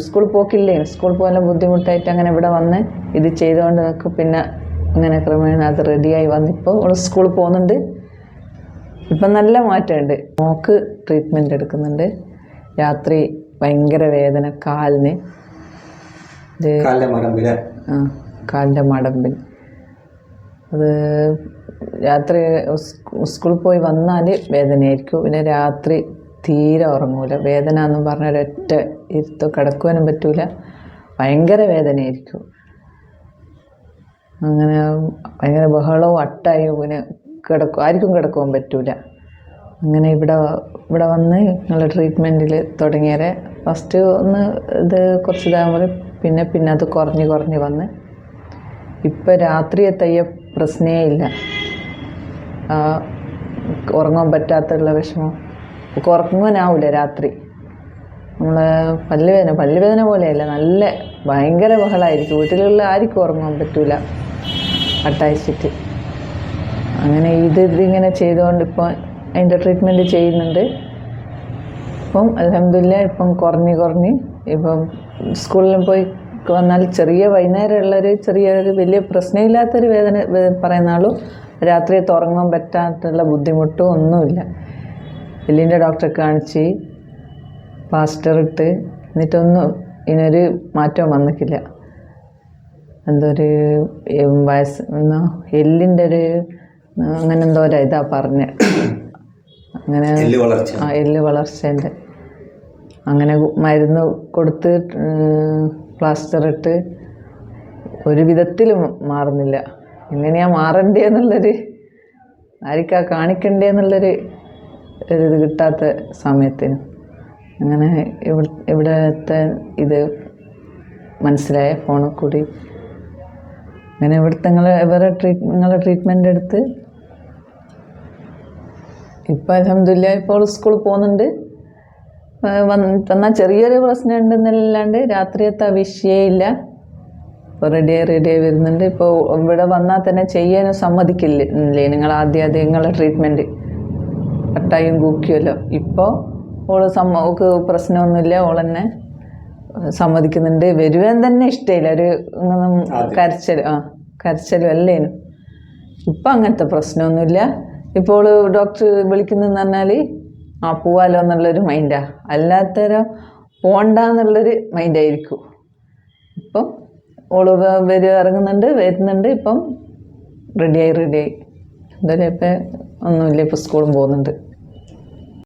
സ്കൂളിൽ പോക്കില്ലേ, സ്കൂളിൽ പോകാൻ ബുദ്ധിമുട്ടായിട്ട് അങ്ങനെ ഇവിടെ വന്ന് ഇത് ചെയ്തുകൊണ്ട് നിൽക്കും. പിന്നെ അങ്ങനെ ക്രമേണ അത് റെഡിയായി വന്നിപ്പോൾ അവൾ സ്കൂളിൽ പോകുന്നുണ്ട്. ഇപ്പം നല്ല മാറ്റമുണ്ട്. മോൾക്ക് ട്രീറ്റ്മെൻറ്റ് എടുക്കുന്നുണ്ട്. രാത്രി ഭയങ്കര വേദന കാലിന്, കാലിൻ്റെ മടമ്പിൽ. അത് രാത്രി സ്കൂളിൽ പോയി വന്നാൽ വേദനയായിരിക്കും. പിന്നെ രാത്രി തീരെ ഉറങ്ങൂല. വേദന എന്ന് പറഞ്ഞാൽ ഒരൊറ്റ ഇരുത്തോ കിടക്കുവാനും പറ്റൂല, ഭയങ്കര വേദനയായിരിക്കും. അങ്ങനെ ഭയങ്കര ബഹളവും അട്ടായും. പിന്നെ ആർക്കും കിടക്കുവാൻ പറ്റൂല. അങ്ങനെ ഇവിടെ വന്ന് ഞങ്ങൾ ട്രീറ്റ്മെൻറ്റിൽ തുടങ്ങിയാൽ ഫസ്റ്റ് ഒന്ന് ഇത് കുറച്ച് ഇതാകുമ്പോൾ പിന്നെ അത് കുറഞ്ഞ് വന്ന് ഇപ്പം രാത്രിയത്തയ്യ പ്രശ്നമേ ഇല്ല. ഉറങ്ങാൻ പറ്റാത്തുള്ള വിഷമം, ഉറങ്ങാനാവില്ല രാത്രി. നമ്മൾ പല്ലുവേദന പോലെയല്ല, നല്ല ഭയങ്കര ബഹളമായിരിക്കും. വീട്ടിലുള്ള ആർക്കും ഉറങ്ങാൻ പറ്റൂല അട്ടയച്ചിട്ട്. അങ്ങനെ ഇതിങ്ങനെ ചെയ്തുകൊണ്ട് ഇപ്പോൾ അതിൻ്റെ ട്രീറ്റ്മെൻറ്റ് ചെയ്യുന്നുണ്ട്. ഇപ്പം അൽഹംദുലില്ലാ ഇപ്പം കുറഞ്ഞ് ഇപ്പം സ്കൂളിലും പോയി വന്നാൽ വൈകുന്നേരമുള്ളൊരു ചെറിയൊരു വലിയ പ്രശ്നമില്ലാത്തൊരു വേദന പറയുന്ന ആളും രാത്രിയത്ത് ഉറങ്ങാൻ പറ്റാത്തുള്ള ബുദ്ധിമുട്ടും ഒന്നുമില്ല. എല്ലിൻ്റെ ഡോക്ടറെ കാണിച്ച് പ്ലാസ്റ്റർ ഇട്ട് എന്നിട്ടൊന്നും ഇതിനൊരു മാറ്റവും വന്നിട്ടില്ല. എല്ലിൻ്റെ ഒരു അങ്ങനെ എന്തോ ഇതാ പറഞ്ഞ്, അങ്ങനെ എല്ല് വളർച്ചേൻ്റെ അങ്ങനെ മരുന്ന് കൊടുത്ത് പ്ലാസ്റ്റർ ഇട്ട് ഒരു വിധത്തിലും മാറുന്നില്ല. എങ്ങനെയാണ് മാറണ്ടേന്നുള്ളൊരു, ആർക്കാ കാണിക്കണ്ടേന്നുള്ളൊരു ഇത് കിട്ടാത്ത സമയത്തിന് അങ്ങനെ ഇവിടുത്തെ ഇത് മനസ്സിലായ ഫോണിൽ കൂടി. അങ്ങനെ ഇവിടുത്തെ നിങ്ങളെ ട്രീറ്റ്മെൻ്റ് എടുത്ത് ഇപ്പം അൽഹംദുലില്ലാ ഇപ്പോൾ സ്കൂളിൽ പോകുന്നുണ്ട്. വന്നാൽ ചെറിയൊരു പ്രശ്നം ഉണ്ടെന്നല്ലാണ്ട് രാത്രിയത്തെ വിഷയമില്ല. ഇപ്പോൾ റെഡിയായി വരുന്നുണ്ട്. ഇപ്പോൾ ഇവിടെ വന്നാൽ തന്നെ ചെയ്യാനും സമ്മതിക്കില്ലേ നിങ്ങൾ ആദ്യം നിങ്ങളെ ട്രീറ്റ്മെൻറ്റ് കട്ടായും കൂക്കിയല്ലോ. ഇപ്പോൾ ഓൾക്ക് പ്രശ്നമൊന്നുമില്ല, ഓളെന്നെ സമ്മതിക്കുന്നുണ്ട്. വരുവാൻ തന്നെ ഇഷ്ടമില്ല, ഒരു കരച്ചലും അല്ലേനും. ഇപ്പം അങ്ങനത്തെ പ്രശ്നമൊന്നുമില്ല. ഇപ്പോൾ ഡോക്ടർ വിളിക്കുന്നതെന്ന് പറഞ്ഞാൽ പോവാലോ എന്നുള്ളൊരു മൈൻഡാണ്, അല്ലാത്തരം പോണ്ടെന്നുള്ളൊരു മൈൻഡായിരിക്കും. ഇപ്പം ഓള് വരുന്നുണ്ട്. ഇപ്പം റെഡിയായി എന്തായാലും ഇപ്പം ഒന്നുമില്ല, ഇപ്പം സ്കൂളും പോകുന്നുണ്ട്.